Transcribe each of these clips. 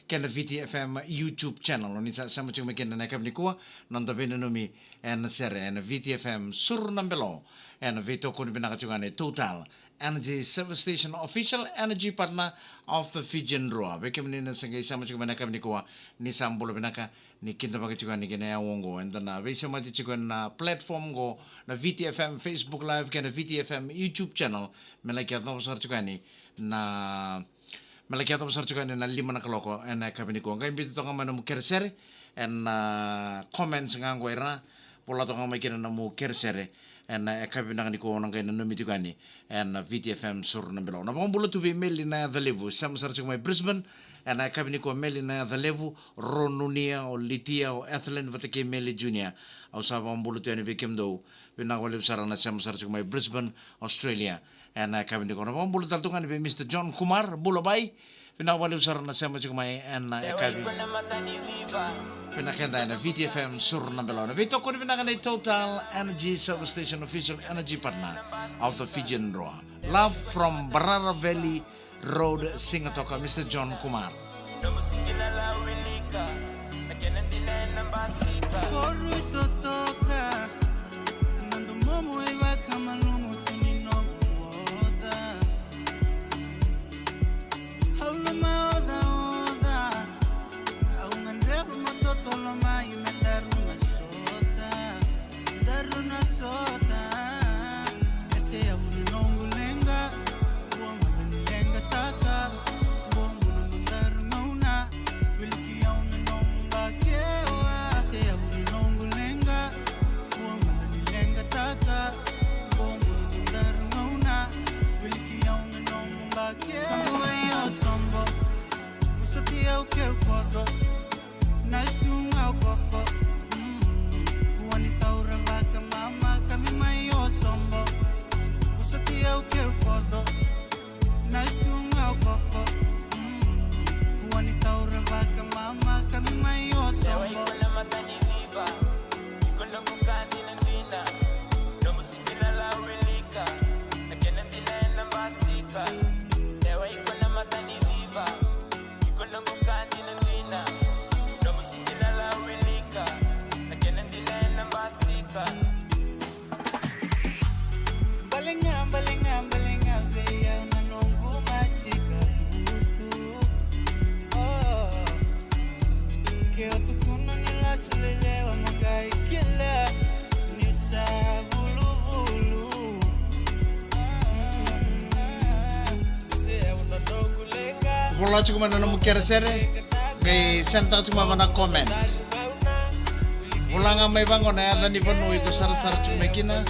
kena VTFM YouTube channel. Oni sama cuma kena nakam ni kuah nonton benenomi en sere en VTFM Surnambelo en veto kun binakacungane total energy service station official energy partner of the Fijian Roa. Bekem ni nasengai sama cuma nakam ni kuah ni sambulo binaka ni kinta bakacungan ni kena awongo en tana besa mati cuma na platform go na VTFM Facebook live kena VTFM YouTube channel melaki atau besar juga ni na melaki atau besar juga ni na 5 na kaloko en kabini ko ngai bitu tonga mana mukir sere en comments ngango era pola tonga mai kena na mukir sere en kabini ngani ko ngai na numi juga ni en VTFM sur na belo na bulu tu be meli na the level sam besar juga mai Brisbane en kabini ko meli na the level ronunia o litia o Athlen vatake meli junior au sa bulu tu ni bekem do bina wale besar na sam besar juga mai Brisbane Australia en kabini ko na bulu taltungan be Mr John Kumar Bulabai bina wale besar na sam juga mai en kabini bina kenda en VTFM sur na belo na beto ko bina kana total energy service station official energy partner of the Fijian Roa. Love from Barara Valley Road Singatoka Mr John Kumar. Pola cuma nana mukir sere kay senta cuma mana comments. Pola nga may bangon na yata ni Panu ito sar-sar cuma kina.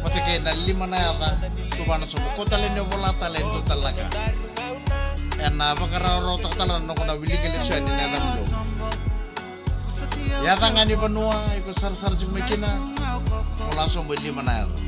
Pati kay na 5 na yata tuba na sumo. Ko talento wala talento talaga. En napakaraw tak talaga no kuna wili galit siya ni yata mo. Yata nga ni Panu ito sar-sar cuma kina. Pola sumo 5 na yata.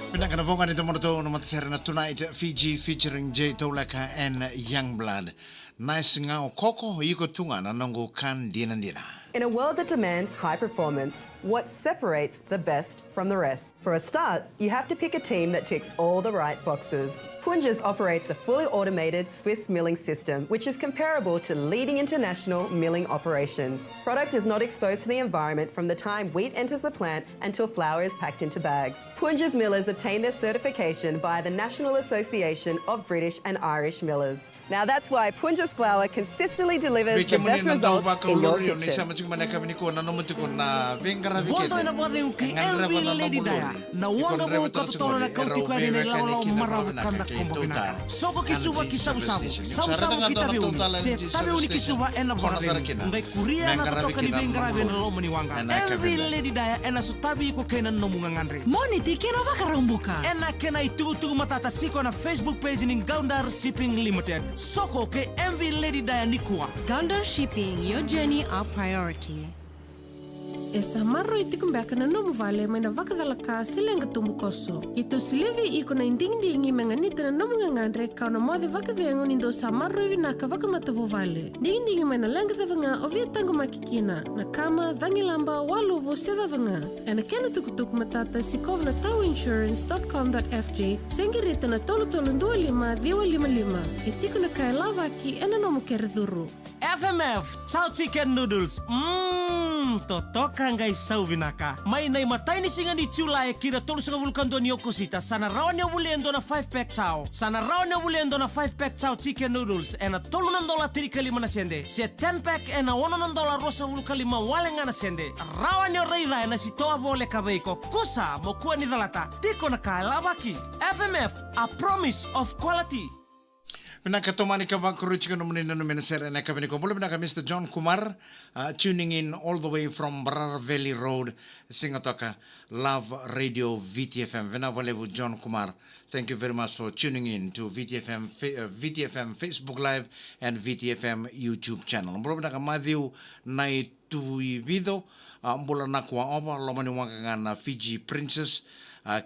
Pinagkanabongan ito muna ito naman na Tonight Fiji featuring Jay Tolaka and Youngblood. Nice nga o koko iko tunga na nongo kan dinandina. In a world that demands high performance, what separates the best from the rest? For a start, you have to pick a team that ticks all the right boxes. Punjas operates a fully automated Swiss milling system, which is comparable to leading international milling operations. Product is not exposed to the environment from the time wheat enters the plant until flour is packed into bags. Punjas millers obtain their certification via the National Association of British and Irish Millers. Now that's why Punjas flour consistently delivers the best results in your kitchen. Volto na pode o que Elvi Lady Daya na wanga mo katotolo na kauti kwa ni lao maraw kanda kombo kinaka. Soko kisuba kisabu-sabu. Sabu-sabu kita biu. Se tabi uni kisuba ena bora. Ngai kuria na totoka ni bengrabe na lo mani wanga. Elvi Lady Daya ena sutabi ko kena no mungangandre. Moni ti kena vakarumbuka. Ena kena itu matata siko na Facebook page ni Gaundar Shipping Limited. Soko ke MV Lady Daya nikua. Gaundar Shipping, your journey our priority. E samarro iti kumbeka na nomu vale mai na vakadalaka silenga tumbu koso. Itu silevi iko na inding-dingi menganita na nomu ngangandre kau na mode vakadengo nindo samarro vinaka vakamatavu vale. Ding-dingi mai na lenga davanga o vietango makikina na kama dangi lamba waluvo sedavanga. E na kena tukutuk matata sikov na tauinsurance.com.fj sengirita na tolu-tolu 25-55. Itiko na kaya lavaki ena nomu kereduru. FMF, Chow Chicken Noodles. Totoka ngai sau vinaka. Mai nai matai ni singa ni chula e kira tolu sa vulkan do ni okosita. Sana rawan ya wuliendo na 5-pack chow. Sana rawan ya wuliendo na 5-pack chow chicken noodles. E na tolu $6 tiri kalima na sende. Se 10-pack e na $1 rosa vulkalima wale nga na sende. Rawan ya reida e na sitoa bole kabeiko. Kusa mo kuwa ni dalata. Tiko na kailabaki. FMF, a promise of quality. Pinaka tomani ka bakuru chika nomuni na nomina sere na kabini ko. Mula pinaka Mr. John Kumar tuning in all the way from Barar Valley Road, Singatoka, Love Radio VTFM. Vena valevu John Kumar. Thank you very much for tuning in to VTFM Facebook Live and VTFM YouTube channel. Mula pinaka Matthew Nai Tui Vido. Mula nakwa oba lomani wangangan Fiji Princess.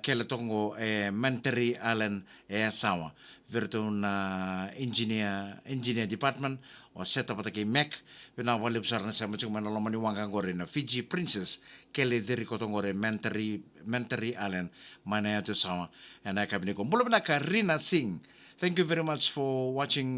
Kele tongo Menteri Allen Sawa. Verto na engineer department o setup atake Mac vena wale besar na sama cuma lomani wanga gore na Fiji Princess kele diri kotongore Menteri Allen mana ya tu sama and I kabini ko mula ka Rina Singh. Thank you very much for watching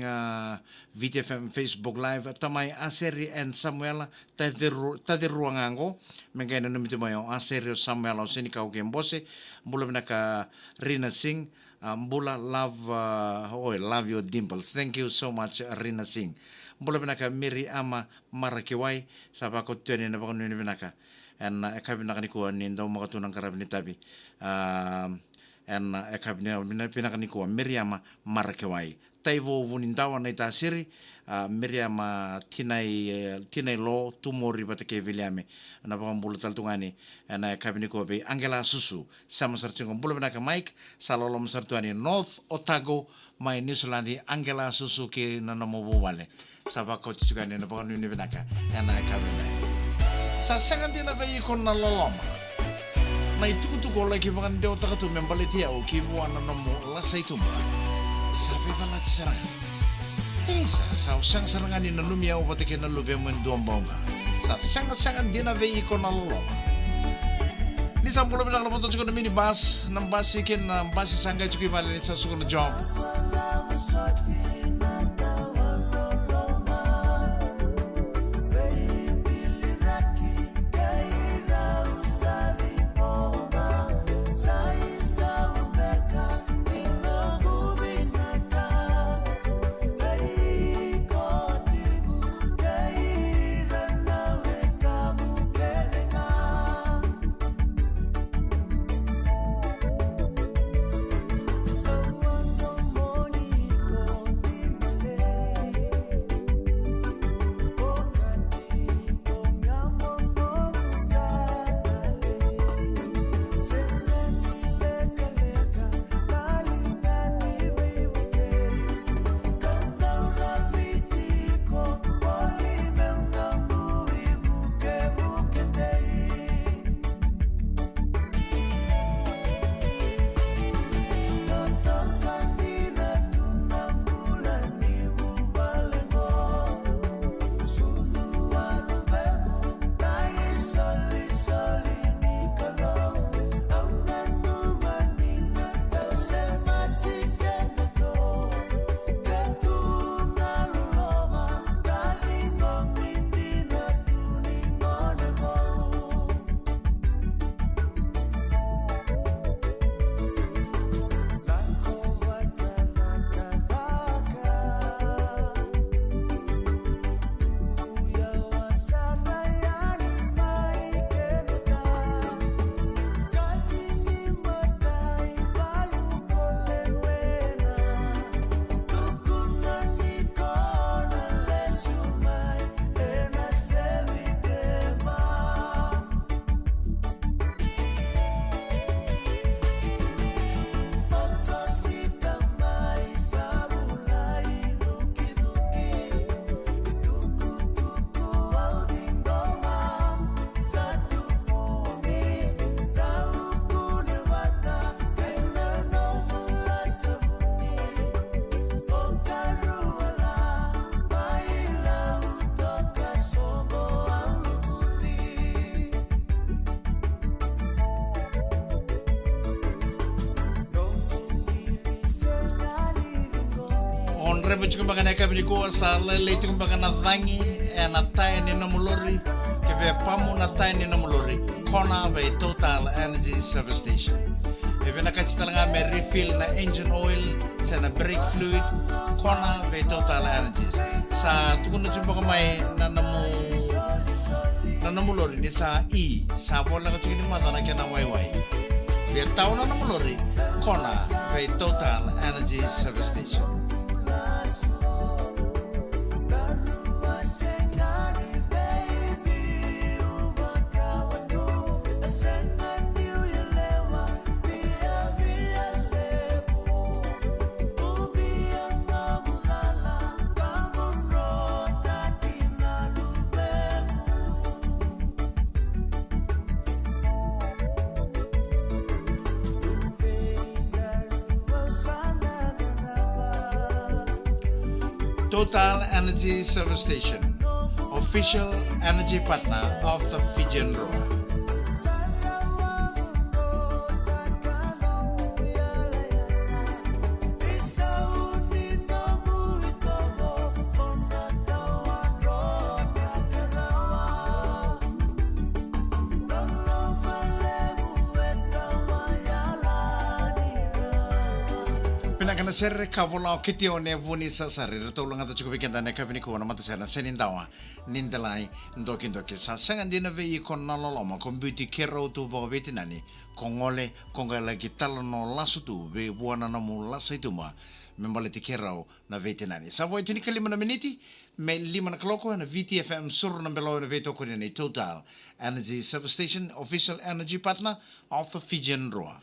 VTFM Facebook Live. Tamai Aseri and Samuel Tadiruangango. Mengaina numito mayo Aseri Samuel o sinika o Gembose. Mula ka Rina Singh. Mbula love your dimples. Thank you so much Rina Singh. Mbula binaka Miri Ama Marakiwai sabako tuani na bakon ni binaka. And ekabinaka ni kuan ni ndaw makatunang karab ni tabi. And ekabinaka pinaka ni kuan Miriama Marakiwai. Taivo vunindawa na itasiri Miriama tinay lo tumori batake Viliame na pambulu taltungani na kabini ko be Angela Susu sama sarchung bulu na ka Mike salolom sartuani North Otago mai New Zealand Angela Susu ke na namo wale sabako chugani na pon ni binaka na kabini sa sanganti na ba ikon na lolom na itukutuko lagi bakan de otakatu membalitia o kibuan na namo lasai tumba sabe valat serang. Sa usang sarangan na lumiyaw pati na lubiya mo yung duwang sa sangat-sangat din na vei ko na lolo. Ni sa mula bilang napunto ko na minibus ng basikin na basi sanggay chuki malin sa suko na job. rebo chukumbaga neka biniko sa lele chukumbaga na thangi na tai ni na mulori ke ve pamu na tai ni na mulori kona ve Total Energy Service Station. If na kachita nga me refill na engine oil sa na brake fluid kona ve Total Energy. Sa tukun na chukumbaga may na namulori ni sa sa bola ko chukini mata na kena wai. Ve tao na namulori kona ve Total Energy Service Station. Total Energy Service Station, official energy partner of the Fijian Roa. Pinakana serre kavola kiti one vuni sa sari retolong ata cukup ikan dan kavini ko na mata sana senindawa nindelai ndoki sa sangan dina ve ikon naloloma kombuti kero tu bawa betinani kongole kongala kitalo no lasutu ve buana namu lasa itu ma membaleti kero na vetinani sa voi tini kali mana meniti me 5 kloko na VTFM sur na belo na veto ko ni Total Energy Service Station, official energy partner of the Fijian Roa.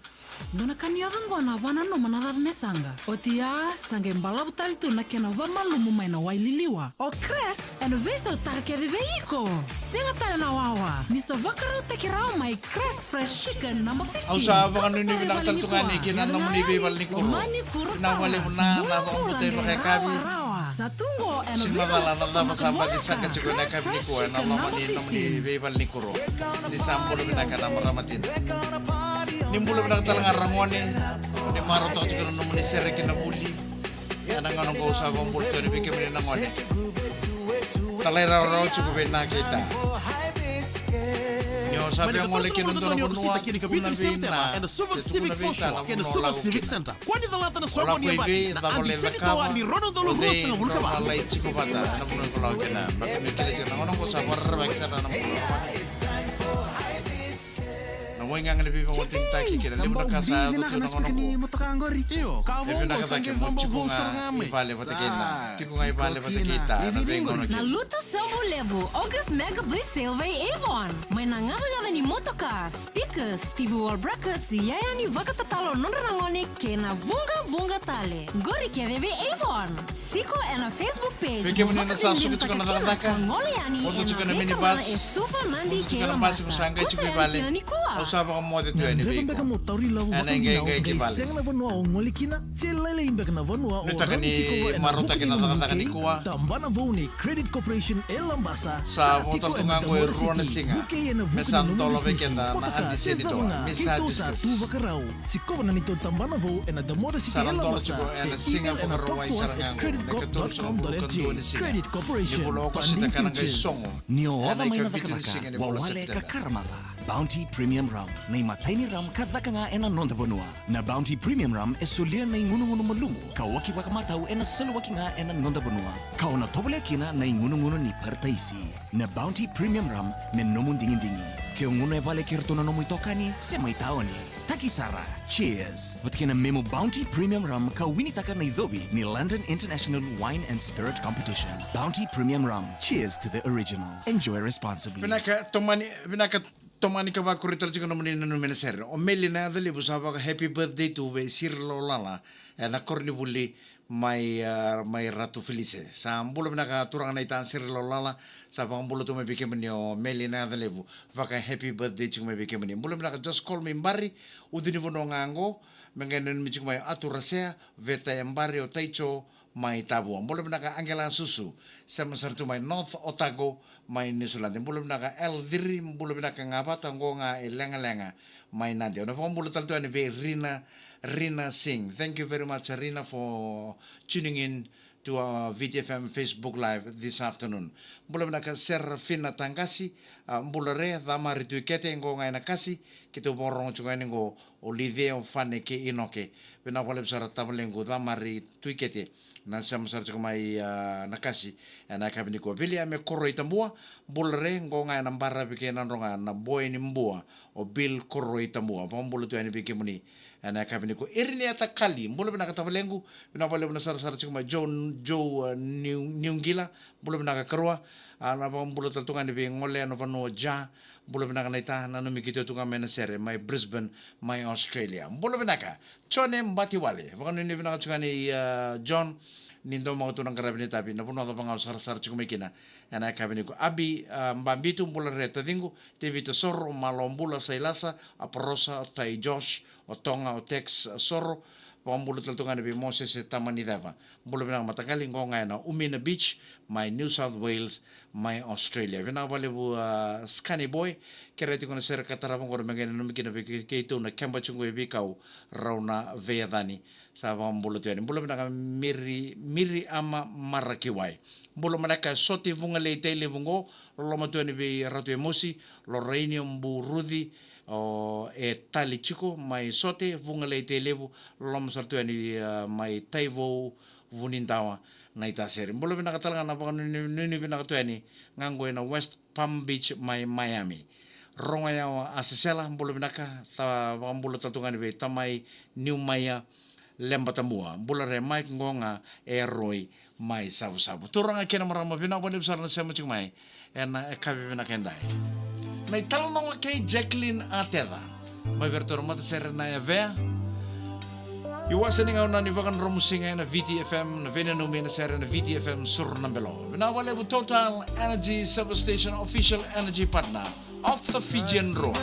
Dona kaniaga ngwana wana no manada mesanga. O tia sange mbala butali tu na kena wa malumu mai na waililiwa. O crest and vesa tarke de veiko. Senga tala na wawa. Nisa wakaro tekirao mai crest fresh chicken number 15. Au sa ba kanu ni bilang tantungan ni kina namu ni bebal ni kuro. Na wale na ba mute pakai kabi. Satungo and Simagala na ba sampai di saka cukup na kabi ni ko na namu ni bebal ni kuro. Di sampul na kana maramatin. Nimbulu na talaga rangone ni maro to siguro no muni sere kina buli ana ngano ko sa bang bulto ni bike muni na ngone talera ro chuko be na kita yo sabi ang mole kina ndo no no kini kabitri sentema and the Silver Civic Foreshore and the Silver Civic Center kwani dalata na somo ni baki na andi senito ni Ronald Dolo sa bulka ba lai chiko bata na puno ko law kina bakit ni kile na ngono ko sa barra ba kisara na mo nga nga bibi mo ting taki kira limu na kasa to na ngono motakangori iyo Ebi nakatake mo chiku nga ipale patikita. Chiku nga ipale patikita. Na luto sambo levo, August Mega Blaze Sale by Avon. May nangada ni motokas, speakers, TV wall brackets, yaya ni vakatatalo nonranangone kena vunga tale. Gori ke bebe Avon. Siko na Facebook page. Bigyan mo na sa sulit ko na nakataka. Oto chiku na minibus. Oto chiku na basi mo sangay chiku ipale. Usapa ka mo dito yan ibig ko. Ana ingay kipale. Nita ni maruta kinataka ni kuwa. Tambana vone Credit Corporation Elambasa. Sa motor tungang ko ruan na singa. Mesan tolo bekenda na andi senito. Misa diskus. Si ko na nito tambana vo and the motor city Sarang tolo Elambasa. chiko and singa po karuwa isarangang ko. Nakatul sa bukan doon ni singa. Credit Corporation. Ibulo ko si takanang kay songo. Nio oda may Anay nadakadaka, singa ni Bulo wawale ka September. karamata. Bounty Premium Rum. Na imatay ni Rum kadaka nga ena nonda bonua. Na Bounty Premium Rum e sulia na ingunu-ngunu malungu. Kawaki wakamataw ena saluwaki nga ena nonda bonua. Kau na tobole kina na ingunu-ngunu ni pertaisi. Na Bounty Premium Rum me nomun dingin-dingi. Kaya ngunu e vale kirto na nomu itokani, se may tao ni. Takisara, cheers! Wat kina memo Bounty Premium Rum ka winitaka na idhobi ni London International Wine and Spirit Competition. Bounty Premium Rum. Cheers to the original. Enjoy responsibly. Pinaka tomani ka ba kurital chiko naman ni numeneser. O meli na dali busaba ka happy birthday to we sirlo lala. Na kornibuli may ratu felice. Sa ambulo pinaka turang na itaan sirlo lala. Sa pangambulo to may bigyan niyo meli na dali bu. Vaka happy birthday chiko may bigyan niyo. Ambulo pinaka just call me mbari. Udini vono ngango. Mengenon mi chiko may aturasea. Veta mbari o taicho. May tabu. Ambulo pinaka Angela Susu. Sa masartu may North Otago. May Nisulante. Bulong naka Elviri, bulong naka ngapa tanggo nga lenga-lenga may nanti. Ano pang bulong talto ani Rina Singh. Thank you very much Rina for tuning in to our VTFM Facebook Live this afternoon. Mbula naka Serafina Tangasi, mbula re dhamari tuikete ngo ngai nakasi, kita borong chunga ngo olideo fane ke inoke. Vena wale besara tabalengo dhamari tuikete. Na sama sar mai nakasi na kabini ko bili ame koro itambua bulre ngo ngai nambara bike nanronga na boy ni mbua o bil koro itambua pambulu tu ani bike muni na kabini ko irini ata kali mbulu bina kata balengu bina bole bina sar mai Joe Niungila mbulu bina karua na pambulu taltunga ni ngole no vano ja mbulu bina naita na no mikito tunga mena sere mai Brisbane mai Australia mbulu bina ka chone mbati wale vakano ni bina chukani John nindo mga tunang karabini tapi na puno ito pang sar-sar chukumikina na kabini ko abi mbambitu mbula reta dingo tibito sorro malombula sa ilasa aprosa tay Josh o Tonga o Tex sorro pambulu taltungan ni Moses Tamanidava mbula binang matagali ngo ngay na Umina Beach may New South Wales may Australia binang balibu Scanny Boy kereti ko na sir katarapang ko na numikina kito na kemba chungo ibikaw raw na veyadani sa pambulu tuyan mbula binang miri ama marakiwai mbula manaka soti vunga leitele vungo lo matuani bi ratu emosi lo reino mbu rudi o tali chico mai sote vunga leite levu lom sartuani mai taivo vunindawa na itaseri mbolo bina katalanga na paka nini bina katuani nganggo na West Palm Beach mai Miami ronga ya asesela mbolo bina ka ta mbolo tatungan be tamai New Maya lembatamua mbolo re mai ngonga eroi mai sabu-sabu turanga kena marama bina bole besar na sema mai ena kabe bina kendai na italong kay Jacqueline Ateda. May vertor mata serena ya vea. Iwasan nga na nivakan romusinga na VTFM na venenumi na serena VTFM Surnambelo. Binawale bu Total Energy Substation official energy partner of the Fijian Road.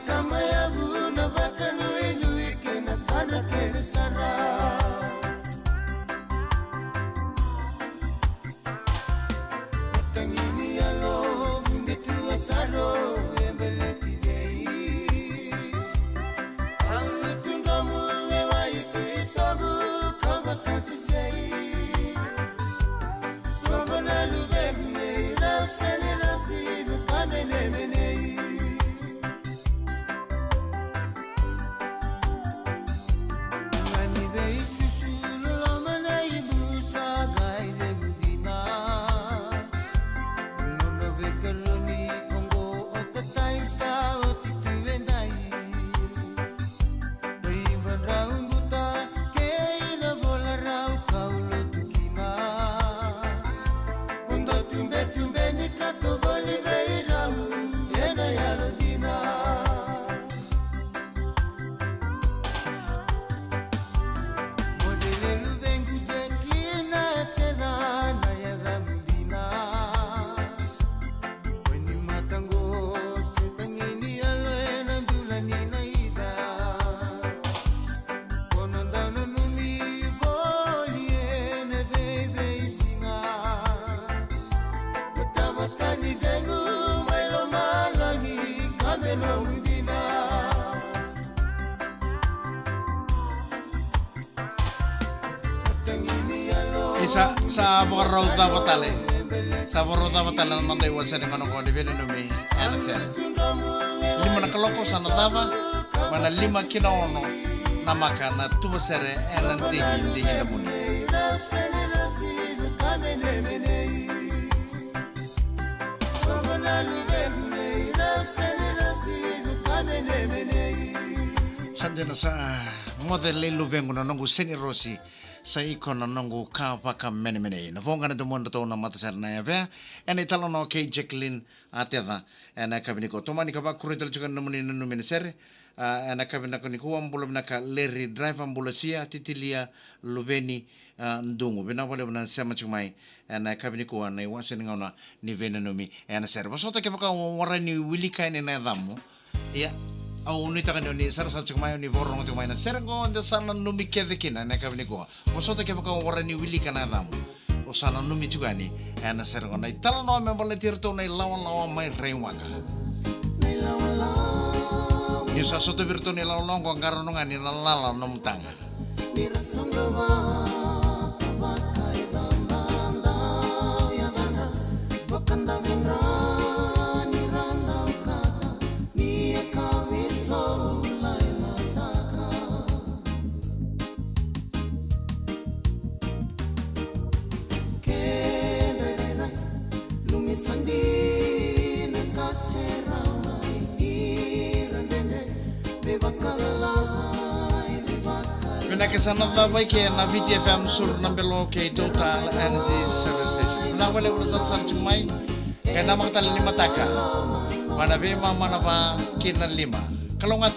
Kama ya sa Borota Batale. Sa Borota Batale na tayo sa kono ko di numi NSR. Lima na kaloko sa nataba, mana 5 kinaono na maka na tumasere enan dingin na muna. Sandiyan na sa model lubeng na nunggu Seni Rossi sa ikon na nunggu kapaka mene. Navonga na dumon to na matasar na yabe. En italo no kay Jacqueline ateda. En kabini ko tomani ka ba kurital juga namuni numene ser. En kabini ko ni ko ambulom na ka leri drive ambulasia titilia lubeni ndungu. Bina wale bana sama chumai. En kabini ko na iwasen ngona ni venenumi en ser. Bosota ke baka warani wilika ni na damu. Ya au ni takan ni sar chumai ni borong chumai na ser ko nda sana numi kedekina na kabini ko. Bosota ke baka warani wilika na damu. Osana numi juga ni en ser ko na italo no me bolle tirto na lawan mai reinwanga. Ni sa soto virtu ni lawan ko ngaro no ngani lala nom tanga. Pinakasana na ba kaya na VTFM Surnambelo kay Total Energy Service Station. Pinawala ko sa Sanchumay kaya na makatala 5 taka. Manabi mama na ba kinalima. Kalungatan